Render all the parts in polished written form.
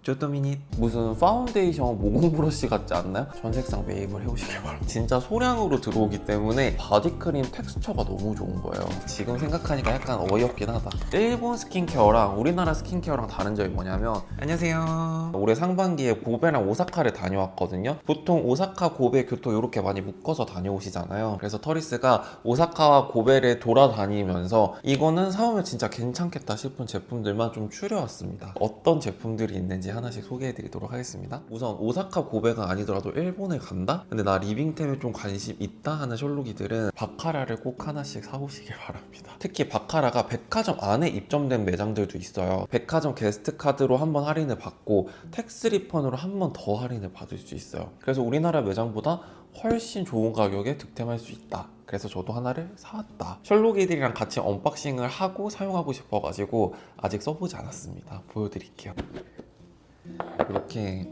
쪼또미닛 무슨 파운데이션 모공 브러쉬 같지 않나요? 전 색상 매입을 해오시길 바랍니다. 진짜 소량으로 들어오기 때문에 바디크림 텍스처가 너무 좋은 거예요. 지금 생각하니까 약간 어이없긴 하다. 일본 스킨케어랑 우리나라 스킨케어랑 다른 점이 뭐냐면, 안녕하세요, 올해 상반기에 고베랑 오사카를 다녀왔거든요. 보통 오사카, 고베, 교토 이렇게 많이 묶어서 다녀오시잖아요. 그래서 터리스가 오사카와 고베를 돌아다니면서 이거는 사오면 진짜 괜찮겠다 싶은 제품들만 좀 추려왔습니다. 어떤 제품들이 있는지 하나씩 소개해드리도록 하겠습니다. 우선 오사카, 고베가 아니더라도 일본에 간다? 근데 나 리빙템에 좀 관심 있다 하는 셜록이들은 바카라를 꼭 하나씩 사오시길 바랍니다. 특히 바카라가 백화점 안에 입점된 매장들도 있어요. 백화점 게스트 카드로 한번 할인을 받고 텍스 리펀으로 한 번 더 할인을 받을 수 있어요. 그래서 우리나라 매장보다 훨씬 좋은 가격에 득템할 수 있다. 그래서 저도 하나를 사왔다. 셜록이들이랑 같이 언박싱을 하고 사용하고 싶어가지고 아직 써보지 않았습니다. 보여드릴게요. 이렇게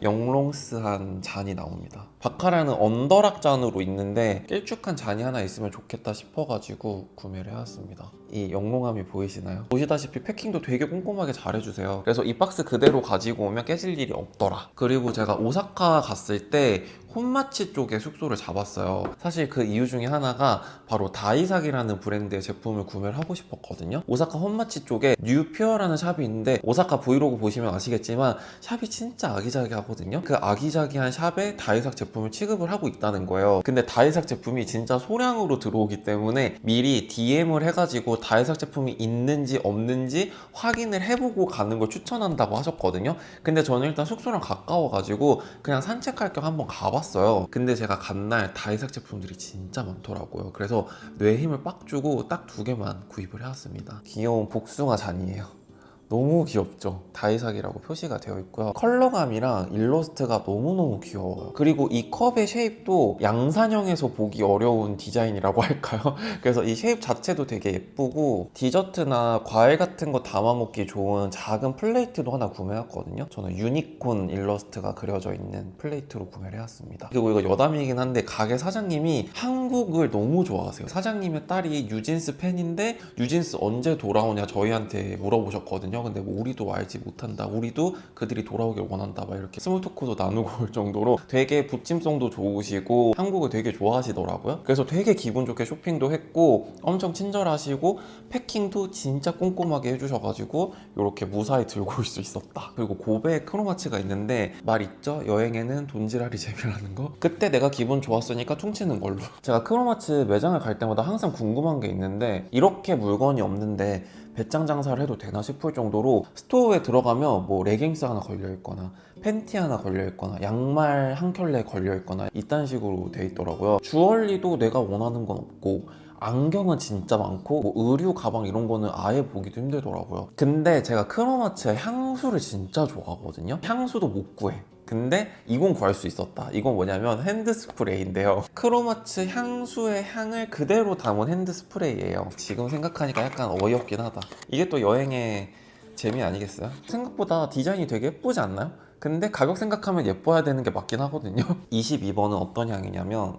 영롱스한 잔이 나옵니다. 바카라는 언더락 잔으로 있는데 길쭉한 잔이 하나 있으면 좋겠다 싶어가지고 구매를 해왔습니다. 이 영롱함이 보이시나요? 보시다시피 패킹도 되게 꼼꼼하게 잘 해주세요. 그래서 이 박스 그대로 가지고 오면 깨질 일이 없더라. 그리고 제가 오사카 갔을 때 혼마치 쪽에 숙소를 잡았어요. 사실 그 이유 중에 하나가 바로 다이삭이라는 브랜드의 제품을 구매를 하고 싶었거든요. 오사카 혼마치 쪽에 뉴퓨어라는 샵이 있는데, 오사카 브이로그 보시면 아시겠지만 샵이 진짜 아기자기하거든요. 그 아기자기한 샵에 다이삭 제품을 취급을 하고 있다는 거예요. 근데 다이삭 제품이 진짜 소량으로 들어오기 때문에 미리 DM을 해가지고 다이삭 제품이 있는지 없는지 확인을 해보고 가는 걸 추천한다고 하셨거든요. 근데 저는 일단 숙소랑 가까워가지고 그냥 산책할 겸 한번 가봤어요. 근데 제가 간 날 다이삭 제품들이 진짜 많더라고요. 그래서 뇌 힘을 빡 주고 딱 2개만 구입을 해왔습니다. 귀여운 복숭아 잔이에요. 너무 귀엽죠? 다이삭이라고 표시가 되어 있고요. 컬러감이랑 일러스트가 너무너무 귀여워요. 그리고 이 컵의 쉐입도 양산형에서 보기 어려운 디자인이라고 할까요? 그래서 이 쉐입 자체도 되게 예쁘고, 디저트나 과일 같은 거 담아 먹기 좋은 작은 플레이트도 하나 구매했거든요. 저는 유니콘 일러스트가 그려져 있는 플레이트로 구매를 해왔습니다. 그리고 이거 여담이긴 한데 가게 사장님이 한국을 너무 좋아하세요. 사장님의 딸이 뉴진스 팬인데 뉴진스 언제 돌아오냐 저희한테 물어보셨거든요. 근데 뭐 우리도 알지 못한다, 우리도 그들이 돌아오길 원한다, 막 이렇게 스몰 토크도 나누고 올 정도로 되게 부침성도 좋으시고 한국을 되게 좋아하시더라고요. 그래서 되게 기분 좋게 쇼핑도 했고 엄청 친절하시고 패킹도 진짜 꼼꼼하게 해주셔가지고 이렇게 무사히 들고 올 수 있었다. 그리고 고베 크로마츠가 있는데 말 있죠? 여행에는 돈지랄이 재미라는 거? 그때 내가 기분 좋았으니까 퉁치는 걸로. 제가 크로마츠 매장을 갈 때마다 항상 궁금한 게 있는데, 이렇게 물건이 없는데 배짱 장사를 해도 되나 싶을 정도로 스토어에 들어가면 뭐 레깅스 하나 걸려있거나 팬티 하나 걸려있거나 양말 한 켤레 걸려있거나 이딴 식으로 돼 있더라고요. 주얼리도 내가 원하는 건 없고 안경은 진짜 많고 뭐 의류 가방 이런 거는 아예 보기도 힘들더라고요. 근데 제가 크로마츠의 향수를 진짜 좋아하거든요. 향수도 못 구해. 근데 이건 구할 수 있었다. 이건 뭐냐면 핸드 스프레이인데요. 크로마츠 향수의 향을 그대로 담은 핸드 스프레이예요. 지금 생각하니까 약간 어이없긴 하다. 이게 또 여행의 재미 아니겠어요? 생각보다 디자인이 되게 예쁘지 않나요? 근데 가격 생각하면 예뻐야 되는 게 맞긴 하거든요. 22번은 어떤 향이냐면,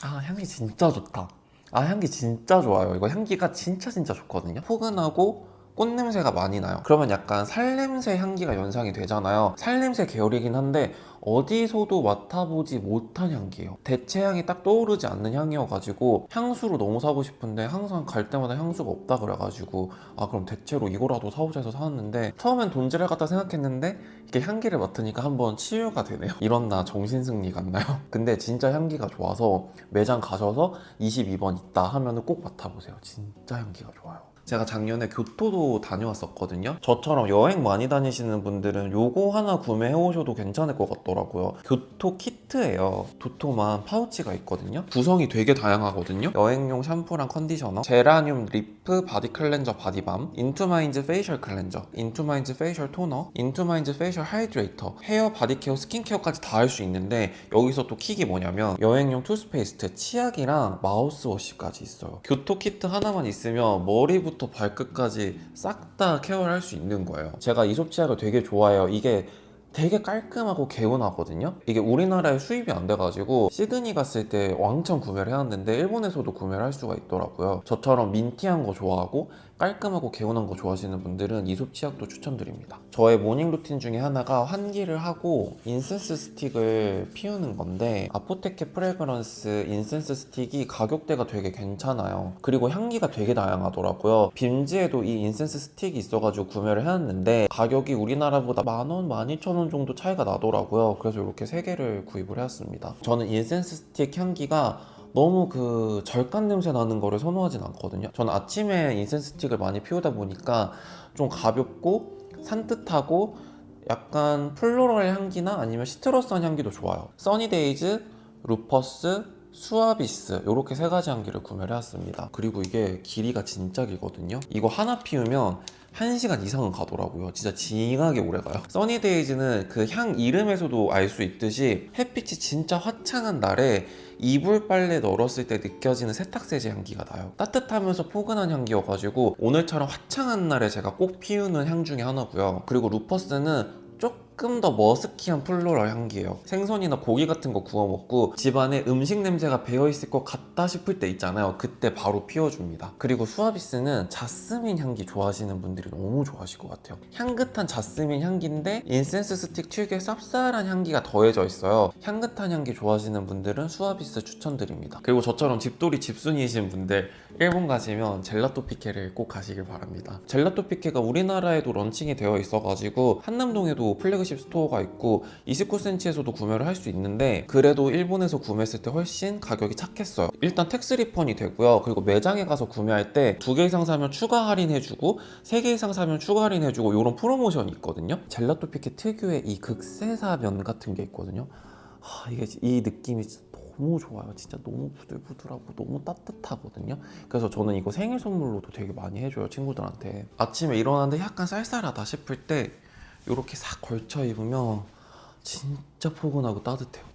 향이 진짜 좋다. 향기 진짜 좋아요. 이거 향기가 진짜 좋거든요. 포근하고 꽃냄새가 많이 나요. 그러면 약간 살냄새 향기가 연상이 되잖아요. 살냄새 계열이긴 한데 어디서도 맡아보지 못한 향기예요. 대체향이 딱 떠오르지 않는 향이어가지고 향수로 너무 사고 싶은데 항상 갈 때마다 향수가 없다 그래가지고 그럼 대체로 이거라도 사오자 해서 사왔는데, 처음엔 돈지랄 같다 생각했는데 이게 향기를 맡으니까 한번 치유가 되네요. 이런 나 정신승리 같나요? 근데 진짜 향기가 좋아서 매장 가셔서 22번 있다 하면 꼭 맡아보세요. 진짜 향기가 좋아요. 제가 작년에 교토도 다녀왔었거든요. 저처럼 여행 많이 다니시는 분들은 요거 하나 구매해 오셔도 괜찮을 것 같더라고요. 교토 키트예요. 도톰한 파우치가 있거든요. 구성이 되게 다양하거든요. 여행용 샴푸랑 컨디셔너, 제라늄 리프 바디 클렌저 바디밤, 인투마인즈 페이셜 클렌저, 인투마인즈 페이셜 토너, 인투마인즈 페이셜 하이드레이터, 헤어, 바디케어, 스킨케어까지 다 할 수 있는데, 여기서 또 킥이 뭐냐면 여행용 투스페이스트, 치약이랑 마우스워시까지 있어요. 교토 키트 하나만 있으면 머리부터 발끝까지 싹 다 케어를 할 수 있는 거예요. 제가 이솝 치약을 되게 좋아해요. 이게 되게 깔끔하고 개운하거든요. 이게 우리나라에 수입이 안 돼가지고 시드니 갔을 때 왕창 구매를 해왔는데 일본에서도 구매를 할 수가 있더라고요. 저처럼 민티한 거 좋아하고 깔끔하고 개운한 거 좋아하시는 분들은 이솝 치약도 추천드립니다. 저의 모닝 루틴 중에 하나가 환기를 하고 인센스 스틱을 피우는 건데, 아포테케 프레그런스 인센스 스틱이 가격대가 되게 괜찮아요. 그리고 향기가 되게 다양하더라고요. 빔즈에도 이 인센스 스틱이 있어가지고 구매를 해놨는데 가격이 우리나라보다 10,000원, 12,000원 정도 차이가 나더라고요. 그래서 이렇게 3개를 구입을 해왔습니다. 저는 인센스 스틱 향기가 너무 그 절간 냄새 나는 거를 선호하진 않거든요. 저는 아침에 인센스 스틱을 많이 피우다 보니까 좀 가볍고 산뜻하고 약간 플로럴 향기나 아니면 시트러스한 향기도 좋아요. 써니데이즈, 루퍼스, 수아비스 이렇게 3가지 향기를 구매를 해왔습니다. 그리고 이게 길이가 진짜 길거든요. 이거 하나 피우면 1시간 이상은 가더라고요. 진짜 징하게 오래 가요. 써니데이즈는 그 향 이름에서도 알 수 있듯이 햇빛이 진짜 화창한 날에 이불 빨래 널었을 때 느껴지는 세탁세제 향기가 나요. 따뜻하면서 포근한 향기여가지고 오늘처럼 화창한 날에 제가 꼭 피우는 향 중에 하나고요. 그리고 루퍼스는 조금 더 머스키한 플로럴 향기예요. 생선이나 고기 같은 거 구워 먹고 집안에 음식 냄새가 배어있을 것 같다 싶을 때 있잖아요. 그때 바로 피워줍니다. 그리고 수아비스는 자스민 향기 좋아하시는 분들이 너무 좋아하실 것 같아요. 향긋한 자스민 향기인데 인센스 스틱 특유의 쌉쌀한 향기가 더해져 있어요. 향긋한 향기 좋아하시는 분들은 수아비스 추천드립니다. 그리고 저처럼 집돌이 집순이이신 분들 일본 가시면 젤라또 피케를 꼭 가시길 바랍니다. 젤라또 피케가 우리나라에도 런칭이 되어 있어가지고 한남동에도 플래그십 스토어가 있고 29cm에서도 구매를 할 수 있는데, 그래도 일본에서 구매했을 때 훨씬 가격이 착했어요. 일단 텍스 리펀이 되고요. 그리고 매장에 가서 구매할 때 2개 이상 사면 추가 할인해주고 3개 이상 사면 추가 할인해주고 이런 프로모션이 있거든요. 젤라또 피케 특유의 이 극세사 면 같은 게 있거든요. 이게 이 느낌이 진짜 너무 좋아요. 진짜 너무 부들부들하고 너무 따뜻하거든요. 그래서 저는 이거 생일 선물로도 되게 많이 해줘요, 친구들한테. 아침에 일어났는데 약간 쌀쌀하다 싶을 때 이렇게 싹 걸쳐 입으면 진짜 포근하고 따뜻해요.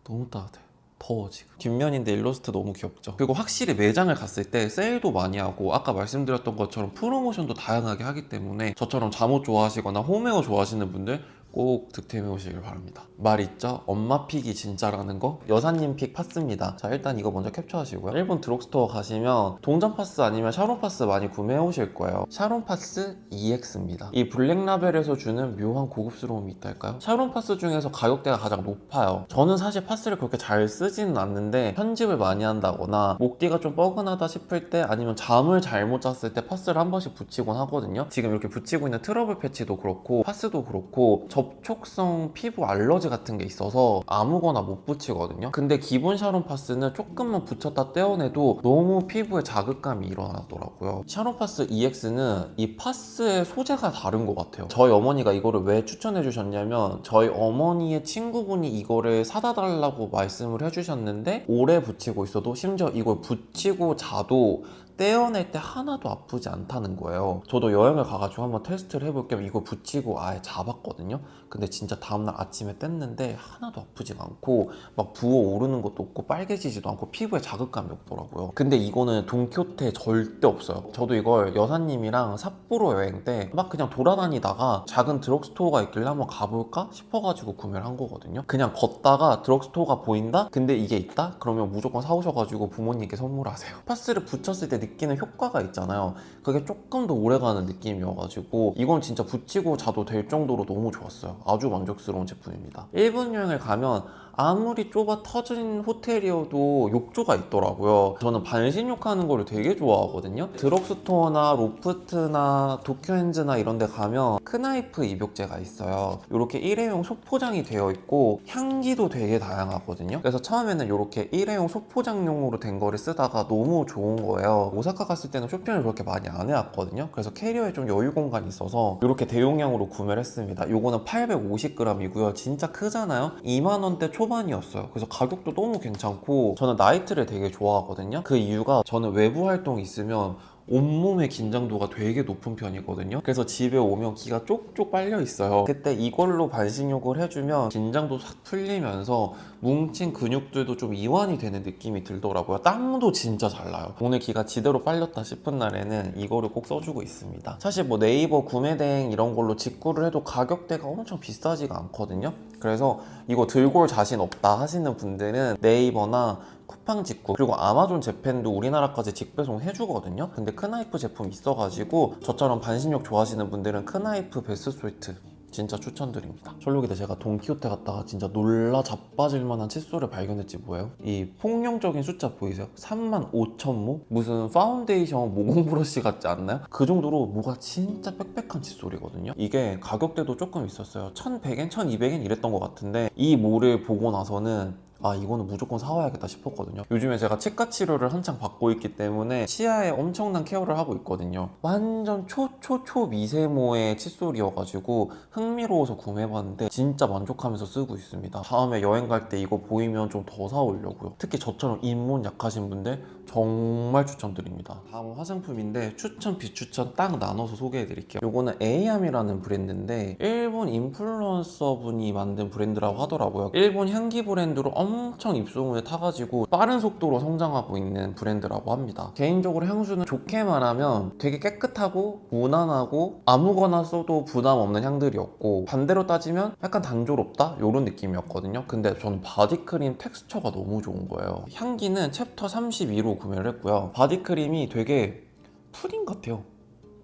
너무 따뜻해요. 더워 지금. 뒷면인데 일러스트 너무 귀엽죠. 그리고 확실히 매장을 갔을 때 세일도 많이 하고 아까 말씀드렸던 것처럼 프로모션도 다양하게 하기 때문에 저처럼 잠옷 좋아하시거나 홈웨어 좋아하시는 분들 꼭 득템해 오시길 바랍니다. 말 있죠? 엄마 픽이 진짜라는 거? 여사님 픽 팠습니다. 자, 일단 이거 먼저 캡처하시고요. 일본 드럭스토어 가시면 동전 파스 아니면 샤론 파스 많이 구매해 오실 거예요. 샤론 파스 EX입니다. 이 블랙 라벨에서 주는 묘한 고급스러움이 있달까요? 샤론 파스 중에서 가격대가 가장 높아요. 저는 사실 파스를 그렇게 잘 쓰지는 않는데 편집을 많이 한다거나 목뒤가 좀 뻐근하다 싶을 때 아니면 잠을 잘못 잤을 때 파스를 한 번씩 붙이곤 하거든요. 지금 이렇게 붙이고 있는 트러블 패치도 그렇고 파스도 그렇고 접촉성 피부 알러지 같은 게 있어서 아무거나 못 붙이거든요. 근데 기본 샤론 파스는 조금만 붙였다 떼어내도 너무 피부에 자극감이 일어나더라고요. 샤론 파스 EX는 이 파스의 소재가 다른 것 같아요. 저희 어머니가 이거를 왜 추천해 주셨냐면 저희 어머니의 친구분이 이거를 사다 달라고 말씀을 해주셨는데 오래 붙이고 있어도 심지어 이걸 붙이고 자도 떼어낼 때 하나도 아프지 않다는 거예요. 저도 여행을 가가지고 한번 테스트를 해볼 겸 이거 붙이고 아예 잡았거든요. 근데 진짜 다음날 아침에 뗐는데 하나도 아프지가 않고 막 부어오르는 것도 없고 빨개지지도 않고 피부에 자극감이 없더라고요. 근데 이거는 돈키호테에 절대 없어요. 저도 이걸 여사님이랑 삿포로 여행 때 막 그냥 돌아다니다가 작은 드럭스토어가 있길래 한번 가볼까 싶어가지고 구매를 한 거거든요. 그냥 걷다가 드럭스토어가 보인다? 근데 이게 있다? 그러면 무조건 사오셔가지고 부모님께 선물하세요. 파스를 붙였을 때 느끼는 효과가 있잖아요. 그게 조금 더 오래가는 느낌이어가지고 이건 진짜 붙이고 자도 될 정도로 너무 좋았어요. 아주 만족스러운 제품입니다. 일본 여행을 가면 아무리 좁아 터진 호텔이어도 욕조가 있더라고요. 저는 반신욕 하는 거를 되게 좋아하거든요. 드럭스토어나 로프트나 도쿄핸즈나 이런 데 가면 크나이프 입욕제가 있어요. 이렇게 일회용 소포장이 되어 있고 향기도 되게 다양하거든요. 그래서 처음에는 이렇게 일회용 소포장용으로 된 거를 쓰다가 너무 좋은 거예요. 오사카 갔을 때는 쇼핑을 그렇게 많이 안 해왔거든요. 그래서 캐리어에 좀 여유 공간이 있어서 이렇게 대용량으로 구매를 했습니다. 이거는 850g이고요. 진짜 크잖아요. 2만 원대 초반이었어요. 그래서 가격도 너무 괜찮고 저는 나이트를 되게 좋아하거든요. 그 이유가 저는 외부 활동이 있으면 온몸의 긴장도가 되게 높은 편이거든요. 그래서 집에 오면 기가 쪽쪽 빨려 있어요. 그때 이걸로 반신욕을 해주면 긴장도 싹 풀리면서 뭉친 근육들도 좀 이완이 되는 느낌이 들더라고요. 땀도 진짜 잘 나요. 오늘 기가 지대로 빨렸다 싶은 날에는 이거를 꼭 써주고 있습니다. 사실 뭐 네이버 구매대행 이런 걸로 직구를 해도 가격대가 엄청 비싸지가 않거든요. 그래서 이거 들고 올 자신 없다 하시는 분들은 네이버나 쿠팡 직구 그리고 아마존 재팬도 우리나라까지 직배송 해주거든요. 근데 크나이프 제품 있어가지고 저처럼 반신욕 좋아하시는 분들은 크나이프 베스솔트 진짜 추천드립니다. 철록이대 제가 돈키호테 갔다가 진짜 놀라 자빠질 만한 칫솔을 발견했지 뭐예요? 이 폭룡적인 숫자 보이세요? 35,000모? 무슨 파운데이션 모공 브러쉬 같지 않나요? 그 정도로 모가 진짜 빽빽한 칫솔이거든요. 이게 가격대도 조금 있었어요. 1,100엔, 1,200엔 이랬던 것 같은데 이 모를 보고 나서는 아 이거는 무조건 사와야겠다 싶었거든요. 요즘에 제가 치과 치료를 한창 받고 있기 때문에 치아에 엄청난 케어를 하고 있거든요. 완전 초 미세모의 칫솔이어가지고 흥미로워서 구매해봤는데 진짜 만족하면서 쓰고 있습니다. 다음에 여행 갈 때 이거 보이면 좀 더 사오려고요. 특히 저처럼 잇몸 약하신 분들 정말 추천드립니다. 다음 화장품인데 추천 비추천 딱 나눠서 소개해드릴게요. 요거는 에이암이라는 브랜드인데 일본 인플루언서 분이 만든 브랜드라고 하더라고요. 일본 향기 브랜드로 엄청 입소문을 타가지고 빠른 속도로 성장하고 있는 브랜드라고 합니다. 개인적으로 향수는 좋게 말하면 되게 깨끗하고 무난하고 아무거나 써도 부담 없는 향들이었고 반대로 따지면 약간 단조롭다? 이런 느낌이었거든요. 근데 저는 바디크림 텍스처가 너무 좋은 거예요. 향기는 챕터 32로 구매를 했고요. 바디크림이 되게 푸딩 같아요.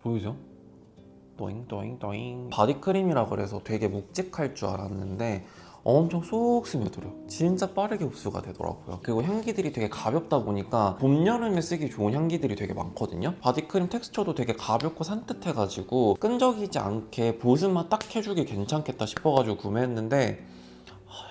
보이죠? 또잉 바디크림이라 그래서 되게 묵직할 줄 알았는데 엄청 쏙 스며들어요. 진짜 빠르게 흡수가 되더라고요. 그리고 향기들이 되게 가볍다 보니까 봄, 여름에 쓰기 좋은 향기들이 되게 많거든요. 바디크림 텍스처도 되게 가볍고 산뜻해가지고 끈적이지 않게 보습만 딱 해주기 괜찮겠다 싶어가지고 구매했는데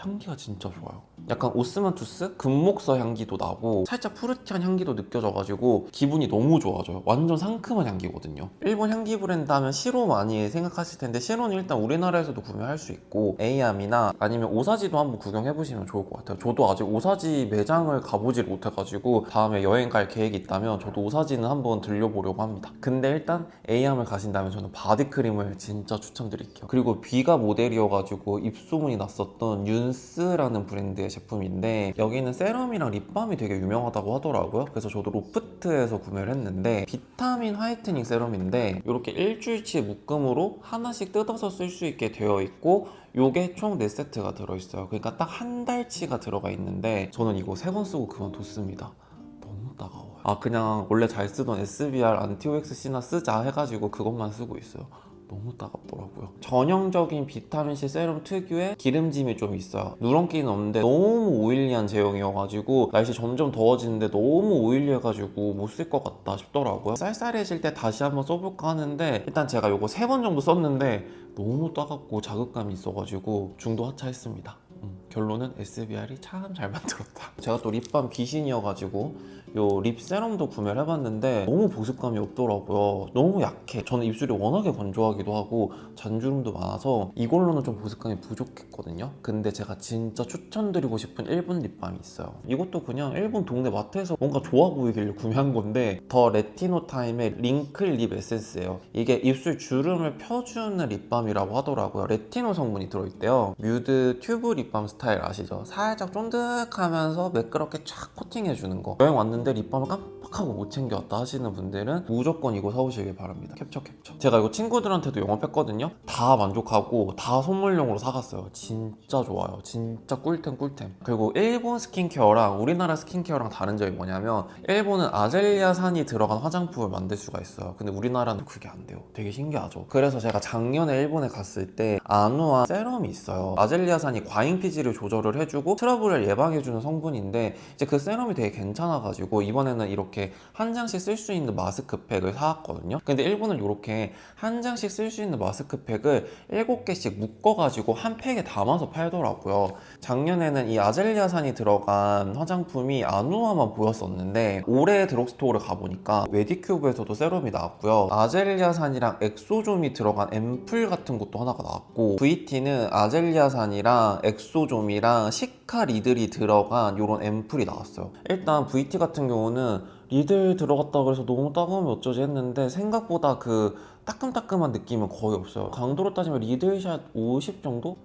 향기가 진짜 좋아요. 약간 오스만투스 금목서 향기도 나고 살짝 푸르티한 향기도 느껴져가지고 기분이 너무 좋아져요. 완전 상큼한 향기거든요. 일본 향기 브랜드 하면 시로 많이 생각하실 텐데 시로는 일단 우리나라에서도 구매할 수 있고 에이암이나 아니면 오사지도 한번 구경해보시면 좋을 것 같아요. 저도 아직 오사지 매장을 가보질 못해가지고 다음에 여행 갈 계획이 있다면 저도 오사지는 한번 들려보려고 합니다. 근데 일단 에이암을 가신다면 저는 바디크림을 진짜 추천드릴게요. 그리고 비가 모델이어가지고 입소문이 났었던 윤스라는 브랜드의 제품인데 여기는 세럼이랑 립밤이 되게 유명하다고 하더라고요. 그래서 저도 로프트에서 구매를 했는데 비타민 화이트닝 세럼인데 이렇게 일주일치 묶음으로 하나씩 뜯어서 쓸 수 있게 되어 있고 요게 총 4세트가 들어있어요. 그러니까 딱 한 달치가 들어가 있는데 저는 이거 3번 쓰고 그만뒀습니다. 너무 따가워요. 아 그냥 원래 잘 쓰던 SBR 안티오엑스C나 쓰자 해가지고 그것만 쓰고 있어요. 너무 따갑더라고요. 전형적인 비타민C 세럼 특유의 기름짐이 좀 있어요. 누런기는 없는데 너무 오일리한 제형이어가지고 날씨 점점 더워지는데 너무 오일리해가지고 못 쓸 것 같다 싶더라고요. 쌀쌀해질 때 다시 한번 써볼까 하는데 일단 제가 이거 3번 정도 썼는데 너무 따갑고 자극감이 있어가지고 중도 하차했습니다. 결론은 SBR이 참 잘 만들었다. 제가 또 립밤 귀신이어가지고 요 립 세럼도 구매를 해봤는데 너무 보습감이 없더라고요. 너무 약해. 저는 입술이 워낙에 건조하기도 하고 잔주름도 많아서 이걸로는 좀 보습감이 부족했거든요. 근데 제가 진짜 추천드리고 싶은 일본 립밤이 있어요. 이것도 그냥 일본 동네 마트에서 뭔가 좋아 보이길래 구매한 건데 더 레티노타임의 링클 립 에센스예요. 이게 입술 주름을 펴주는 립밤이라고 하더라고요. 레티노 성분이 들어있대요. 뮤드 튜브 립밤 스타일 아시죠? 살짝 쫀득하면서 매끄럽게 쫙 코팅해주는 거. 여행 왔는데 립밤을 깜빡하고 못 챙겨왔다 하시는 분들은 무조건 이거 사오시길 바랍니다. 캡처. 제가 이거 친구들한테도 영업했거든요. 다 만족하고 다 선물용으로 사갔어요. 진짜 좋아요. 진짜 꿀템. 그리고 일본 스킨케어랑 우리나라 스킨케어랑 다른 점이 뭐냐면 일본은 아젤리아산이 들어간 화장품을 만들 수가 있어요. 근데 우리나라는 그게 안 돼요. 되게 신기하죠. 그래서 제가 작년에 일본에 갔을 때 아누아 세럼이 있어요. 아젤리아산이 과잉 피지를 조절을 해주고 트러블을 예방해주는 성분인데 이제 그 세럼이 되게 괜찮아가지고 이번에는 이렇게 한 장씩 쓸 수 있는 마스크팩을 사왔거든요. 근데 일본은 이렇게 한 장씩 쓸 수 있는 마스크팩을 7개씩 묶어가지고 한 팩에 담아서 팔더라고요. 작년에는 이 아젤리아산이 들어간 화장품이 아누아만 보였었는데 올해 드럭스토어를 가보니까 웨디큐브에서도 세럼이 나왔고요. 아젤리아산이랑 엑소좀이 들어간 앰플 같은 것도 하나가 나왔고 VT는 아젤리아산이랑 엑소좀이랑 시카 리들이 들어간 이런 앰플이 나왔어요. 일단 VT 같은 경우는 리들 들어갔다 그래서 너무 따가우면 어쩌지 했는데 생각보다 그 따끔따끔한 느낌은 거의 없어요. 강도로 따지면 리들샷 50 정도?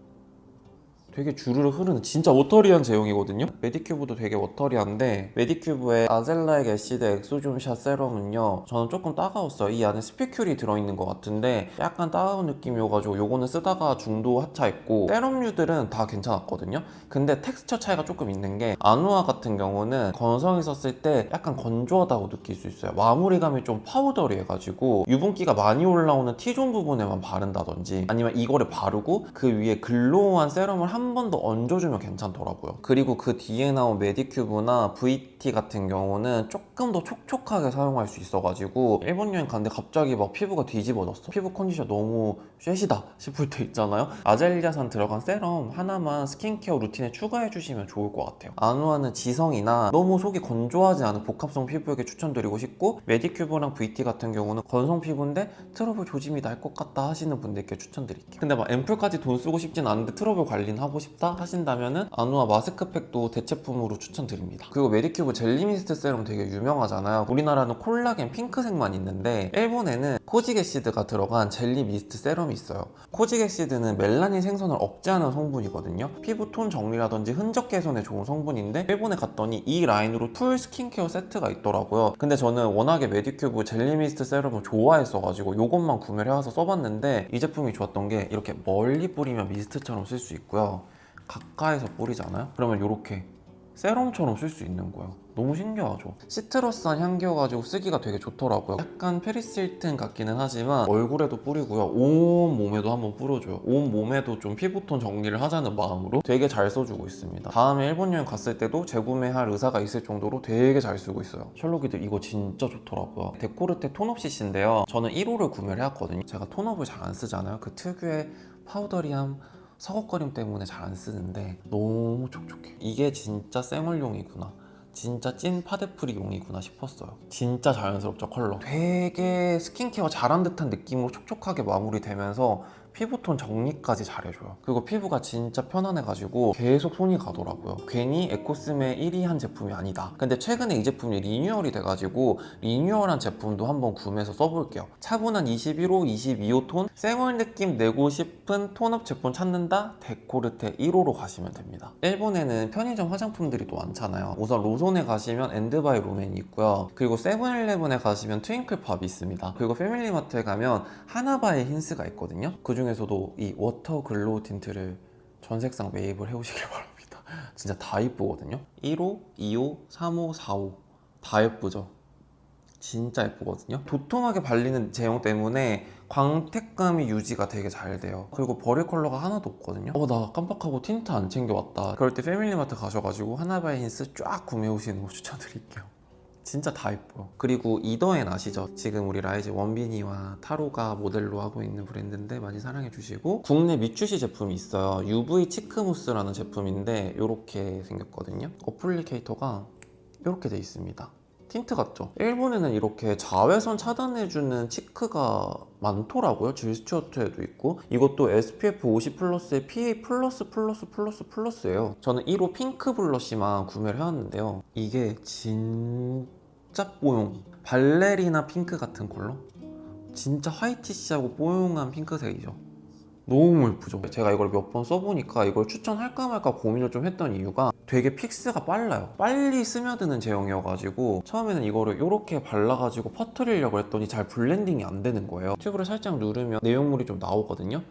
되게 주르르 흐르는 진짜 워터리한 제형이거든요. 메디큐브도 되게 워터리한데 메디큐브의 아젤라익 애시드 엑소좀샷 세럼은요, 저는 조금 따가웠어요. 이 안에 스피큘이 들어있는 것 같은데 약간 따가운 느낌이어가지고 요거는 쓰다가 중도 하차했고, 세럼류들은 다 괜찮았거든요. 근데 텍스처 차이가 조금 있는 게 아누아 같은 경우는 건성이 썼을 때 약간 건조하다고 느낄 수 있어요. 마무리감이 좀 파우더리해가지고 유분기가 많이 올라오는 T존 부분에만 바른다든지 아니면 이거를 바르고 그 위에 글로우한 세럼을 한 번 더 얹어주면 괜찮더라고요. 그리고 그 뒤에 나온 메디큐브나 VT 같은 경우는 조금 더 촉촉하게 사용할 수 있어가지고 일본 여행 갔는데 갑자기 막 피부가 뒤집어졌어, 피부 컨디션 너무 쉐시다 싶을 때 있잖아요. 아젤리아산 들어간 세럼 하나만 스킨케어 루틴에 추가해 주시면 좋을 것 같아요. 아누아는 지성이나 너무 속이 건조하지 않은 복합성 피부에게 추천드리고 싶고, 메디큐브랑 VT 같은 경우는 건성 피부인데 트러블 조짐이 날 것 같다 하시는 분들께 추천드릴게요. 근데 막 앰플까지 돈 쓰고 싶진 않은데 트러블 관리는 하고 싶다 하신다면은 아누아 마스크팩도 대체품으로 추천드립니다. 그리고 메디큐브 젤리미스트 세럼 되게 유명하잖아요. 우리나라는 콜라겐 핑크색만 있는데 일본에는 코지게시드가 들어간 젤리 미스트 세럼이 있어요. 코지게시드는 멜라닌 생성을 억제하는 성분이거든요. 피부 톤 정리라든지 흔적 개선에 좋은 성분인데 일본에 갔더니 이 라인으로 풀 스킨케어 세트가 있더라고요. 근데 저는 워낙에 메디큐브 젤리 미스트 세럼을 좋아했어가지고 이것만 구매를 해와서 써봤는데 이 제품이 좋았던 게 이렇게 멀리 뿌리면 미스트처럼 쓸 수 있고요, 가까이서 뿌리잖아요? 그러면 이렇게 세럼처럼 쓸 수 있는 거예요. 너무 신기하죠? 시트러스한 향기여가지고 쓰기가 되게 좋더라고요. 약간 페리스 힐튼 같기는 하지만 얼굴에도 뿌리고요, 온 몸에도 한번 뿌려줘요. 온 몸에도 좀 피부톤 정리를 하자는 마음으로 되게 잘 써주고 있습니다. 다음에 일본 여행 갔을 때도 재구매할 의사가 있을 정도로 되게 잘 쓰고 있어요. 셜록이들 이거 진짜 좋더라고요. 데코르테 톤업 CC인데요, 저는 1호를 구매를 해왔거든요. 제가 톤업을 잘 안 쓰잖아요. 그 특유의 파우더리함, 서걱거림 때문에 잘 안 쓰는데 너무 촉촉해. 이게 진짜 쌩얼용이구나, 진짜 찐 파데프리용이구나 싶었어요. 진짜 자연스럽죠, 컬러. 되게 스킨케어 잘한 듯한 느낌으로 촉촉하게 마무리되면서 피부톤 정리까지 잘해줘요. 그리고 피부가 진짜 편안해가지고 계속 손이 가더라고요. 괜히 에코스메 1위 한 제품이 아니다. 근데 최근에 이 제품이 리뉴얼이 돼가지고 리뉴얼한 제품도 한번 구매해서 써볼게요. 차분한 21호, 22호 톤, 쌩얼 느낌 내고 싶은 톤업 제품 찾는다? 데코르테 1호로 가시면 됩니다. 일본에는 편의점 화장품들이 또 많잖아요. 우선 로손에 가시면 엔드바이 롬앤이 있고요. 그리고 세븐일레븐에 가시면 트윙클팝이 있습니다. 그리고 패밀리마트에 가면 하나바의 힌스가 있거든요. 그중에서도 이 워터 글로우 틴트를 전 색상 매입을 해오시길 바랍니다. 진짜 다 이쁘거든요. 1호, 2호, 3호, 4호 다 예쁘죠? 진짜 예쁘거든요. 도톰하게 발리는 제형 때문에 광택감이 유지가 되게 잘 돼요. 그리고 버릴 컬러가 하나도 없거든요. 나 깜빡하고 틴트 안 챙겨왔다, 그럴 때 패밀리마트 가셔가지고 하나바의 힌스 쫙 구매해 오시는 거 추천드릴게요. 진짜 다 예뻐요. 그리고 이더엔 아시죠? 지금 우리 라이즈 원빈이와 타로가 모델로 하고 있는 브랜드인데 많이 사랑해 주시고, 국내 밑주시 제품이 있어요. UV 치크무스라는 제품인데 이렇게 생겼거든요. 어플리케이터가 이렇게 돼 있습니다. 틴트 같죠? 일본에는 이렇게 자외선 차단해주는 치크가 많더라고요. 질스튜어트에도 있고, 이것도 SPF 50 플러스에 PA 플러스예요. 저는 1호 핑크 블러쉬만 구매를 해왔는데요, 이게 진짜 뽀용, 발레리나 핑크 같은 컬러? 진짜 화이티시하고 뽀용한 핑크색이죠. 너무 예쁘죠? 제가 이걸 몇 번 써보니까 이걸 추천할까 말까 고민을 좀 했던 이유가 되게 픽스가 빨라요. 빨리 스며드는 제형이어가지고 처음에는 이거를 이렇게 발라가지고 퍼뜨리려고 했더니 잘 블렌딩이 안 되는 거예요. 튜브를 살짝 누르면 내용물이 좀 나오거든요.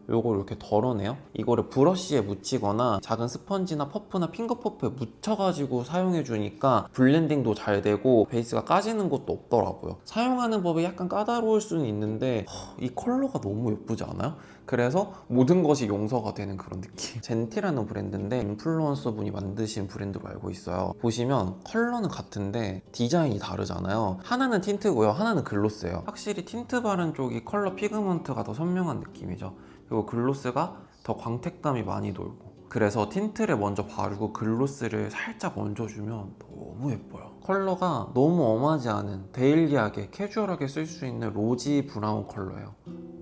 요걸 이렇게 덜어내요. 이거를 브러쉬에 묻히거나 작은 스펀지나 퍼프나 핑거 퍼프에 묻혀가지고 사용해주니까 블렌딩도 잘 되고 베이스가 까지는 것도 없더라고요. 사용하는 법이 약간 까다로울 수는 있는데 이 컬러가 너무 예쁘지 않아요? 그래서 모든 것이 용서가 되는 그런 느낌. 젠티라는 브랜드인데 인플루언서 분이 만드신 브랜드로 알고 있어요. 보시면 컬러는 같은데 디자인이 다르잖아요. 하나는 틴트고요, 하나는 글로스예요. 확실히 틴트 바른 쪽이 컬러 피그먼트가 더 선명한 느낌이죠. 그리고 글로스가 더 광택감이 많이 돌고, 그래서 틴트를 먼저 바르고 글로스를 살짝 얹어주면 너무 예뻐요. 컬러가 너무 엄하지 않은 데일리하게 캐주얼하게 쓸 수 있는 로지 브라운 컬러예요.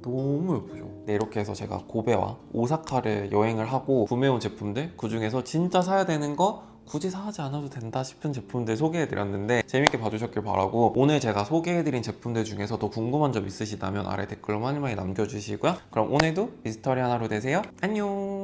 너무 예쁘죠? 네, 이렇게 해서 제가 고베와 오사카를 여행을 하고 구매해온 제품들, 그 중에서 진짜 사야 되는 거 굳이 사지 않아도 된다 싶은 제품들 소개해드렸는데 재밌게 봐주셨길 바라고, 오늘 제가 소개해드린 제품들 중에서 더 궁금한 점 있으시다면 아래 댓글로 많이 남겨주시고요. 그럼 오늘도 미스터리한 하루 되세요. 안녕.